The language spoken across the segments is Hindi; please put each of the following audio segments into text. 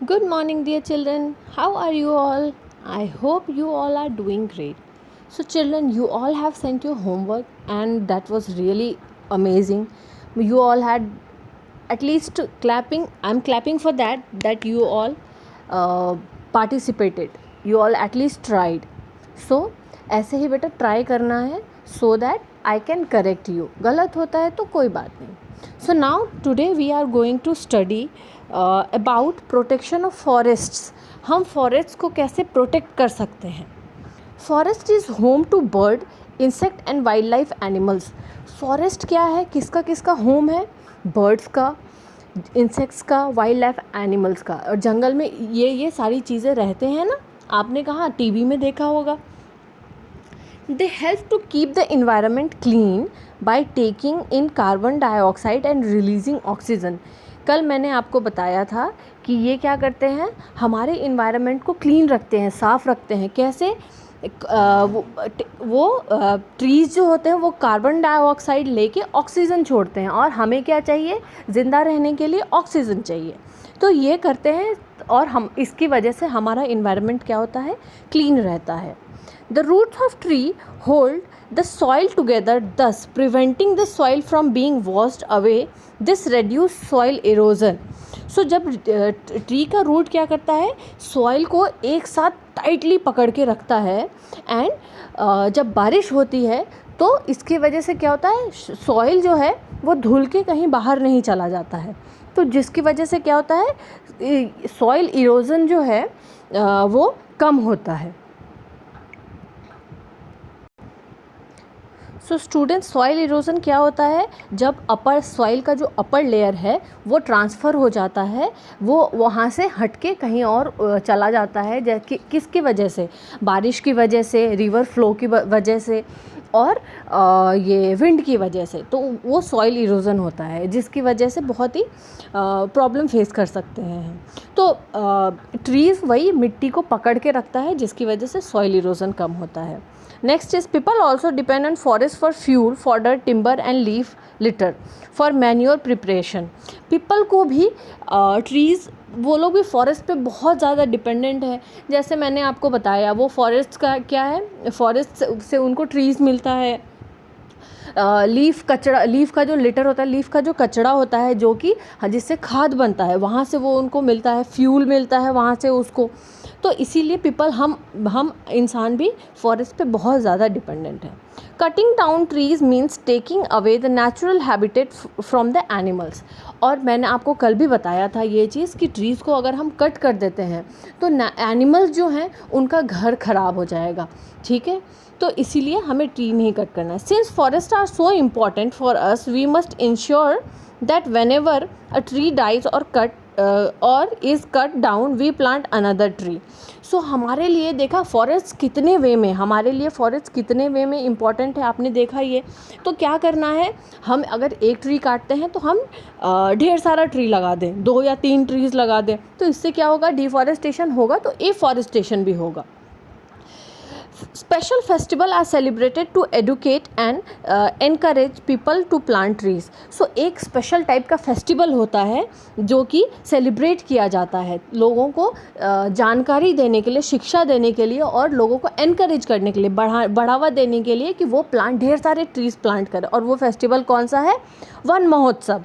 Good morning, dear children. How are you all? I hope you all are doing great. So, children, you all have sent your homework, and that was really amazing. You all had at least clapping. I'm clapping for that. That you all participated. You all at least tried. So, ऐसे ही बेटा ट्राई करना है so that I can correct you. गलत होता है तो कोई बात नहीं. So now today we are going to study about protection of forests. हम forests को कैसे protect कर सकते हैं. Forest is home to bird, insect and wildlife animals. Forest क्या है, किसका किसका home है, birds का, insects का, wildlife animals का. और जंगल में ये सारी चीज़ें रहते हैं ना, आपने कहा टीवी में देखा होगा. They help to keep the environment clean by taking in carbon dioxide and releasing oxygen. कल मैंने आपको बताया था कि ये क्या करते हैं, हमारे इन्वायरमेंट को क्लीन रखते हैं, साफ़ रखते हैं. कैसे? वो ट्रीज़ जो होते हैं वो कार्बन डाइऑक्साइड लेके ऑक्सीजन छोड़ते हैं और हमें क्या चाहिए, ज़िंदा रहने के लिए ऑक्सीजन चाहिए. तो ये करते हैं और हम इसकी वजह से हमारा इन्वायरमेंट क्या होता है, क्लीन रहता है. The roots of tree hold the soil together, thus preventing the soil from being washed away. This reduce soil erosion. So जब ट्री का रूट क्या करता है, सॉइल को एक साथ टाइटली पकड़ के रखता है. एंड जब बारिश होती है तो इसकी वजह से क्या होता है, सॉइल जो है वो धुल के कहीं बाहर नहीं चला जाता है. तो जिसकी वजह से क्या होता है, सॉइल इरोजन जो है वो कम होता है. सो स्टूडेंट, सॉइल इरोजन क्या होता है, जब अपर सॉइल का जो अपर लेयर है वो ट्रांसफ़र हो जाता है, वो वहाँ से हट के कहीं और चला जाता है. जैसे किसकी वजह से, बारिश की वजह से, रिवर फ्लो की वजह से और ये विंड की वजह से. तो वो सॉइल इरोजन होता है जिसकी वजह से बहुत ही प्रॉब्लम फेस कर सकते हैं. तो ट्रीज़ वही मिट्टी को पकड़ के रखता है जिसकी वजह से सॉइल इरोजन कम होता है. Next is people also depend on forest for fuel, fodder, timber and leaf litter for manure preparation. People को भी trees, वो लोग भी फॉरेस्ट पे बहुत ज़्यादा डिपेंडेंट है. जैसे मैंने आपको बताया, वो फॉरेस्ट का क्या है, फॉरेस्ट से उनको ट्रीज़ मिलता है. लीफ का जो लिटर होता है, लीफ का जो कचड़ा होता है जो कि जिससे खाद बनता है, वहाँ से वो उनको मिलता है, फ्यूल मिलता है वहाँ से उसको. तो इसीलिए पीपल हम इंसान भी फॉरेस्ट पे बहुत ज़्यादा डिपेंडेंट है. Cutting down trees means taking away the natural habitat from the animals. और मैंने आपको कल भी बताया था ये चीज़ कि ट्रीज़ को अगर हम कट कर देते हैं तो एनिमल्स जो हैं उनका घर ख़राब हो जाएगा. ठीक है, तो इसीलिए हमें ट्री नहीं कट करना है. Since forests are so important for us, we must ensure that whenever a tree dies or cut or is cut down we plant another tree. So हमारे लिए देखा फॉरेस्ट कितने वे में, हमारे लिए फॉरेस्ट कितने वे में इम्पॉर्टेंट है, आपने देखा ये. तो क्या करना है, हम अगर एक ट्री काटते हैं तो हम ढेर सारा ट्री लगा दें, 2 या 3 ट्रीज़ लगा दें. तो इससे क्या होगा, डिफॉरेस्टेशन होगा तो एफॉरेस्टेशन भी होगा. Special festival are celebrated to educate and encourage people to plant trees. So एक स्पेशल टाइप का फेस्टिवल होता है जो कि सेलिब्रेट किया जाता है लोगों को जानकारी देने के लिए, शिक्षा देने के लिए और लोगों को एनकरेज करने के लिए, बढ़ावा देने के लिए कि वो ढेर सारे ट्रीज़ प्लांट करें. और वो फेस्टिवल कौन सा है, वन महोत्सव.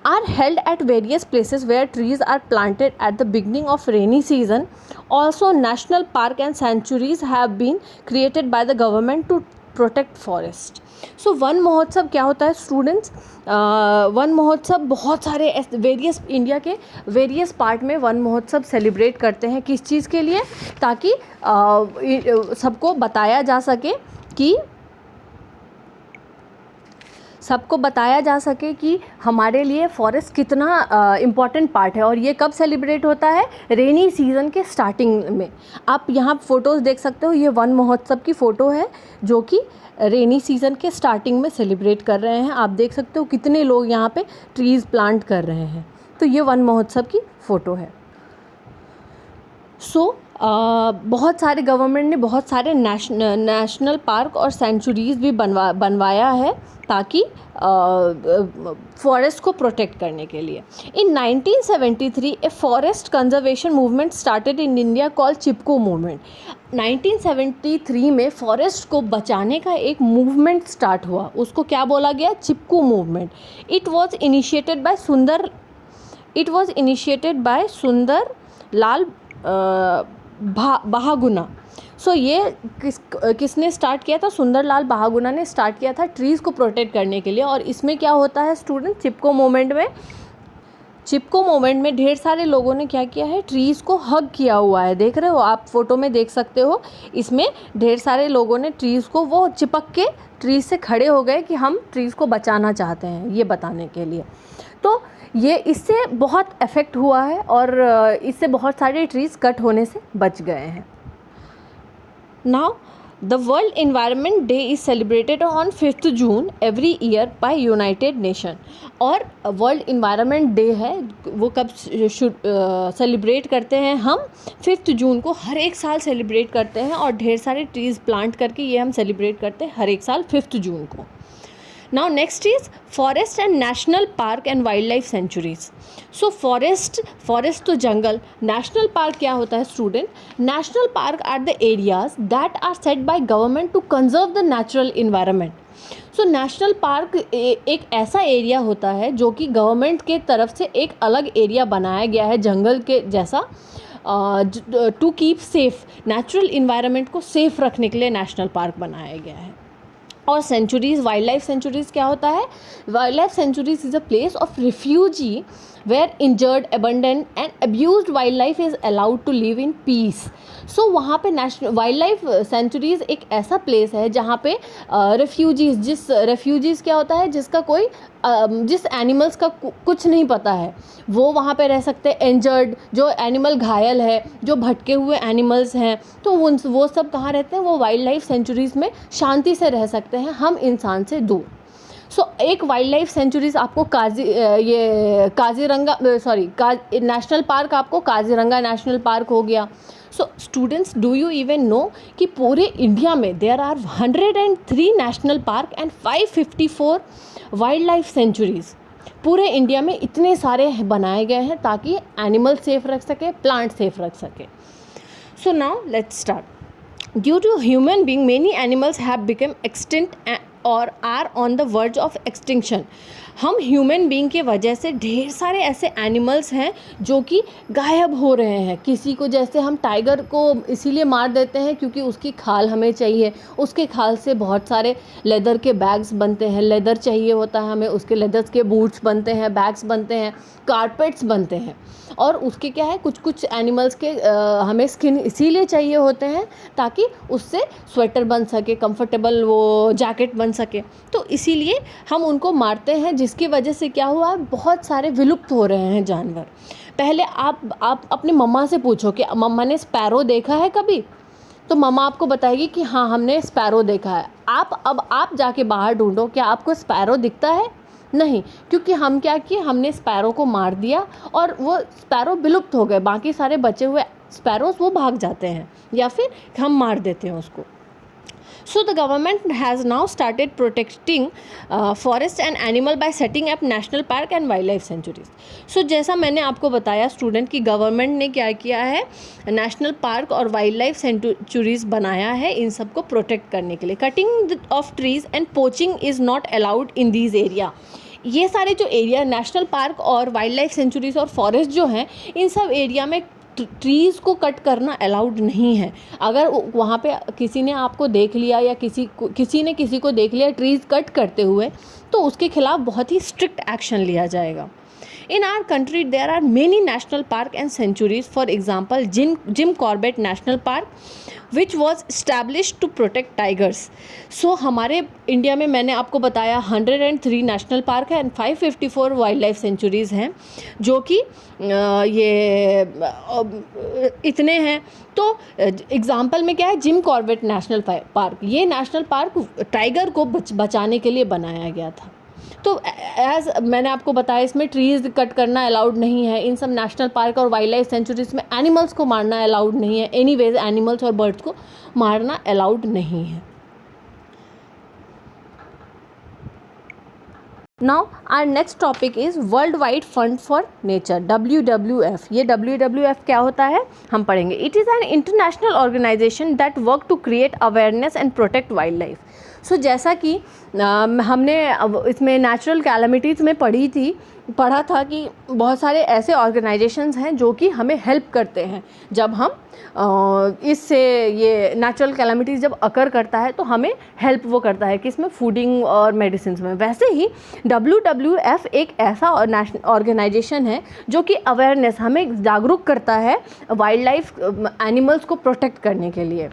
Are held at various places where trees are planted at the beginning of rainy season. Also, national park and sanctuaries have been created by the government to protect forest. So, one महोत्सव क्या होता है स्टूडेंट्स, वन महोत्सव बहुत सारे वेरियस इंडिया के वेरियस पार्ट में वन महोत्सव सेलिब्रेट करते हैं. किस चीज़ के लिए, ताकि सबको बताया जा सके कि हमारे लिए फॉरेस्ट कितना इम्पॉर्टेंट पार्ट है. और ये कब सेलिब्रेट होता है, रेनी सीज़न के स्टार्टिंग में. आप यहाँ फ़ोटोज़ देख सकते हो, ये वन महोत्सव की फ़ोटो है जो कि रेनी सीज़न के स्टार्टिंग में सेलिब्रेट कर रहे हैं. आप देख सकते हो कितने लोग यहाँ पे ट्रीज़ प्लांट कर रहे हैं. तो ये वन महोत्सव की फ़ोटो है. सो बहुत सारे गवर्नमेंट ने बहुत सारे नेशनल पार्क और सेंचुरीज़ भी बनवाया है ताकि फॉरेस्ट को प्रोटेक्ट करने के लिए। In 1973 a forest conservation movement started in India called Chipko movement. 1973 में फॉरेस्ट को बचाने का एक मूवमेंट स्टार्ट हुआ, उसको क्या बोला गया? Chipko movement. It was initiated by Sundar Lal बहागुना। सो ये किसने स्टार्ट किया था? सुंदरलाल बहागुना ने स्टार्ट किया था ट्रीज़ को प्रोटेक्ट करने के लिए। और इसमें क्या होता है स्टूडेंट? चिपको मोमेंट में ढेर सारे लोगों ने क्या किया है? ट्रीज़ को हग किया हुआ है। देख रहे हो आप, फोटो में देख सकते हो। इसमें ढेर सारे लोगों ने ट्रीज़ को वो चिपक के ट्रीज़ से खड़े हो गए कि हम ट्रीज़ को बचाना चाहते हैं, ये बताने के लिए। तो ये इससे बहुत इफ़ेक्ट हुआ है और इससे बहुत सारे ट्रीज़ कट होने से बच गए हैं। Now the world environment day is celebrated on 5 June every year by United Nation. और वर्ल्ड एनवायरनमेंट डे है वो कब सेलिब्रेट करते हैं? हम 5 जून को हर एक साल सेलिब्रेट करते हैं और ढेर सारे ट्रीज़ प्लांट करके ये हम सेलिब्रेट करते हैं हर एक साल 5 जून को। Now next is forest and national park and wildlife sanctuaries. So forest तो जंगल, national park क्या होता है student? National park are the areas that are set by government to conserve the natural environment. So national park एक ऐसा एरिया होता है जो कि गवर्नमेंट के तरफ से एक अलग एरिया बनाया गया है जंगल के जैसा, to keep safe, natural environment को सेफ रखने के लिए नेशनल पार्क बनाया गया है। और सेंचुरीज़, वाइल्ड लाइफ सेंचुरीज़ क्या होता है? Wild life sanctuaries is a place of refugee where injured, abandon and abused wild life is allowed to live in peace. So वहाँ पे नेशनल वाइल्ड लाइफ सेंचुरीज़ एक ऐसा प्लेस है जहाँ पे रेफ्यूजीज़ क्या होता है? जिसका कोई जिस एनिमल्स का कुछ नहीं पता है वो वहाँ पे रह सकते हैं। इंजर्ड, जो एनिमल घायल है, जो भटके हुए एनिमल्स हैं, तो वो सब कहाँ रहते हैं? वो वाइल्ड लाइफ सेंचुरीज़ में शांति से रह सकते हैं, हम इंसान से दूर। सो एक वाइल्ड लाइफ सेंचुरीज़ आपको नेशनल पार्क आपको काजीरंगा नेशनल पार्क हो गया। So students, do you even know कि पूरे इंडिया में there are 103 national park and 554 wild life sanctuaries. पूरे इंडिया में इतने सारे बनाए गए हैं ताकि एनिमल सेफ रख सके, प्लांट सेफ रख सके। So now let's start. Due to human being many animals have become extinct और are on the verge of extinction. हम ह्यूमन बीइंग के वजह से ढेर सारे ऐसे एनिमल्स हैं जो कि गायब हो रहे हैं। किसी को, जैसे हम टाइगर को इसीलिए मार देते हैं क्योंकि उसकी खाल हमें चाहिए, उसके खाल से बहुत सारे लेदर के बैग्स बनते हैं, लेदर चाहिए होता है हमें, उसके लेदर्स के बूट्स बनते हैं, बैग्स बनते हैं, कारपेट्स बनते हैं। और उसके क्या है, कुछ कुछ एनिमल्स के हमें स्किन इसीलिए चाहिए होते हैं ताकि उससे स्वेटर बन सके, कंफर्टेबल वो जैकेट बन सके। तो इसीलिए हम उनको मारते हैं, जिसकी वजह से क्या हुआ है, बहुत सारे विलुप्त हो रहे हैं जानवर। पहले आप अपने मम्मा से पूछो कि मम्मा ने स्पैरो देखा है कभी, तो मम्मा आपको बताएगी कि हाँ हमने स्पैरो देखा है। आप जाके बाहर ढूंढो, क्या आपको स्पैरो दिखता है? नहीं, क्योंकि हम क्या किए, हमने स्पैरो को मार दिया और वो स्पैरो विलुप्त हो गए। बाकी सारे बचे हुए स्पैरोज वो भाग जाते हैं या फिर हम मार देते हैं उसको। So the government has now started protecting forest and animal by setting up national park and wildlife sanctuaries. So जैसा मैंने आपको बताया स्टूडेंट कि गवर्नमेंट ने क्या किया है, नेशनल पार्क और वाइल्ड लाइफ सेंचुरीज़ बनाया है इन सब को प्रोटेक्ट करने के लिए। Cutting of trees and poaching is not allowed in these area. ये सारे जो एरिया, नेशनल पार्क और वाइल्ड लाइफ सेंचुरीज़ और फॉरेस्ट जो हैं, इन सब एरिया में ट्रीज़ को कट करना अलाउड नहीं है। अगर वहाँ पे किसी ने आपको देख लिया या किसी ने किसी को देख लिया ट्रीज़ कट करते हुए, तो उसके खिलाफ बहुत ही स्ट्रिक्ट एक्शन लिया जाएगा। In our country there are many national park and sanctuaries. For example, Jim Corbett National Park, which was established to protect tigers. So हमारे इंडिया में मैंने आपको बताया 103 नेशनल पार्क है एंड 554 वाइल्ड लाइफ सेंचुरीज़ हैं, जो कि ये इतने हैं। तो एग्जाम्पल में क्या है, जिम कॉर्बेट नेशनल पार्क, ये नेशनल पार्क टाइगर को बचाने के लिए बनाया गया था। तो एज मैंने आपको बताया, इसमें ट्रीज़ कट करना अलाउड नहीं है। इन सब नेशनल पार्क और वाइल्ड लाइफ सेंचुरीज में एनिमल्स को मारना अलाउड नहीं है। एनीवेज एनिमल्स और बर्ड्स को मारना अलाउड नहीं है। Now our next topic is world wide fund for nature, WWF। ये WWF क्या होता है हम पढ़ेंगे। It is an international organisation that work to create awareness and protect wild life. So जैसा कि हमने इसमें नेचुरल कैलामिटीज़ में पढ़ा था कि बहुत सारे ऐसे ऑर्गेनाइजेशंस हैं जो कि हमें हेल्प करते हैं। जब हम इससे ये नेचुरल कैलामिटीज़ जब अकर करता है तो हमें हेल्प वो करता है कि इसमें फूडिंग और मेडिसिन में। वैसे ही WWF एक ऐसा ऑर्गेनाइजेशन है जो कि अवेयरनेस, हमें जागरूक करता है वाइल्ड लाइफ एनिमल्स को प्रोटेक्ट करने के लिए।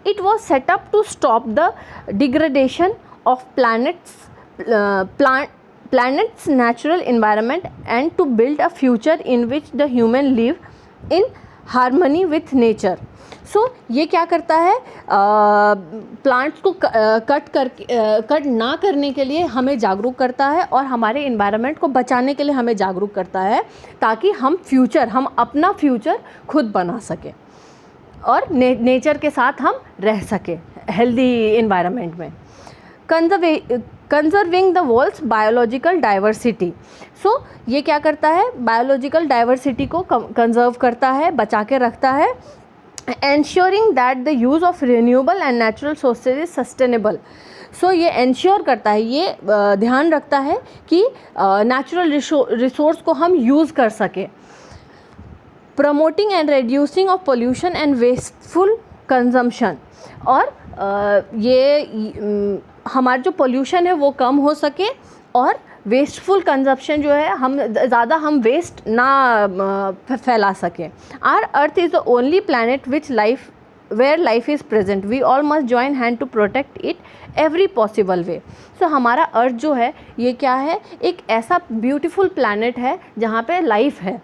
It was set up to stop the degradation of planet's natural environment and to build a future in which the human live in harmony with nature. So ये क्या करता है, प्लांट्स को कट ना करने के लिए हमें जागरूक करता है और हमारे इन्वायरमेंट को बचाने के लिए हमें जागरूक करता है, ताकि हम अपना फ्यूचर खुद बना सकें और नेचर के साथ हम रह सकें हेल्दी इन्वायरमेंट में। Conserving the world's biological diversity. So ये क्या करता है, बायोलॉजिकल डाइवर्सिटी को कंजर्व करता है, बचा के रखता है। Ensuring that the use of renewable and natural sources is sustainable. So ये एंश्योर करता है, ये ध्यान रखता है कि नेचुरल रिसोर्स को हम यूज़ कर सकें। Promoting and reducing of pollution and wasteful consumption. और ये हमारा जो पोल्यूशन है वो कम हो सके और वेस्टफुल कंजप्शन जो है हम वेस्ट ना फैला सकें। Our earth is the only planet which life where life is present, we all must join hand to protect it every possible way. So हमारा अर्थ जो है ये क्या है, एक ऐसा ब्यूटीफुल प्लैनेट है जहाँ पे लाइफ है,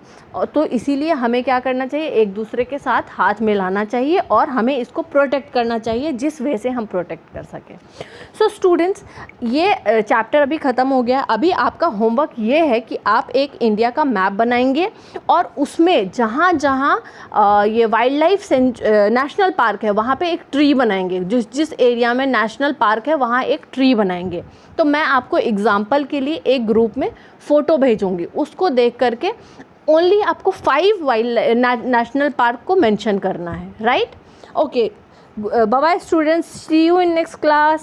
तो इसीलिए हमें क्या करना चाहिए, एक दूसरे के साथ हाथ मिलाना चाहिए और हमें इसको प्रोटेक्ट करना चाहिए जिस वे से हम प्रोटेक्ट कर सकें। सो स्टूडेंट्स, ये चैप्टर अभी ख़त्म हो गया। अभी आपका होमवर्क ये है कि आप एक इंडिया का मैप बनाएंगे और उसमें जहाँ जहाँ ये वाइल्ड लाइफ नेशनल पार्क है वहाँ पे एक ट्री बनाएंगे। जिस एरिया में नेशनल पार्क है वहाँ एक ट्री बनाएंगे। तो मैं आपको एग्जाम्पल के लिए एक ग्रुप में फ़ोटो भेजूँगी, उसको देख करके ओनली आपको 5 वाइल्ड नेशनल पार्क को मेंशन करना है, right? Okay, bye bye students, see you in next class.